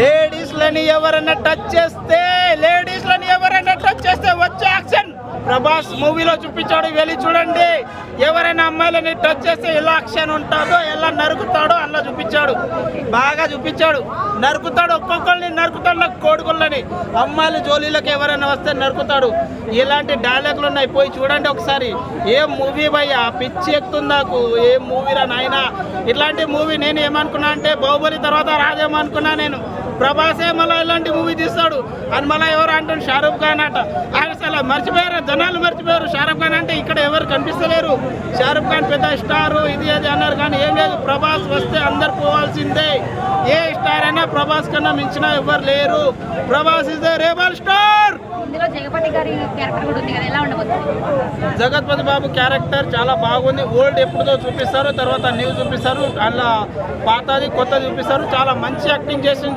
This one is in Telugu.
లేడీస్లని ఎవరైనా టచ్ చేస్తే వచ్చే యాక్షన్ ప్రభాస్ మూవీలో చూపించాడు. వెళ్ళి చూడండి. ఎవరైనా అమ్మాయిలని టచ్ చేస్తే ఎలా యాక్షన్ ఉంటుందో, ఎలా నరుకుతాడో అలా చూపించాడు. బాగా చూపించాడు. నరుకుతాడు, ఒక్కొక్కరిని నరుకుతాడు. నాకు కోడుకులని అమ్మాయిల జోలీలకు ఎవరైనా వస్తే నరుకుతాడు. ఇలాంటి డైలాగులు ఉన్నాయి, పోయి చూడండి ఒకసారి. ఏ మూవీ భయ్యా, పిచ్చి ఎక్కుతుంది నాకు. ఏ మూవీరా నాయనా. ఇట్లాంటి మూవీ నేను ఏమనుకున్నా అంటే బాహుబలి తర్వాత రాదేమనుకున్నా నేను. ప్రభాసే మళ్ళీ ఇలాంటి మూవీ తీస్తాడు అని మళ్ళీ ఎవరు అంటారు షారూఖ్ ఖాన్ అట. ఆయన అసలు మర్చిపోయారు, జనాలు మర్చిపోయారు. షారూఖ్ ఖాన్ అంటే ఇక్కడ ఎవరు కనిపిస్తలేరు. షారూఖ్ ఖాన్ పెద్ద స్టారు, ఇది అది అన్నారు కానీ ఏం లేదు. ప్రభాస్ వస్తే అందరు పోవాల్సిందే. ఏ స్టార్ అయినా ప్రభాస్ కన్నా మించిన ఎవరు లేరు. Prabhas is the rebel star. Jagapathi Babu character చాలా బాగుంది. ఓల్డ్ ఎప్పుడుదో చూపిస్తారు, తర్వాత న్యూ చూపిస్తారు, అలా పాతది కొత్తది చూపిస్తారు. చాలా మంచి యాక్టింగ్ చేసిన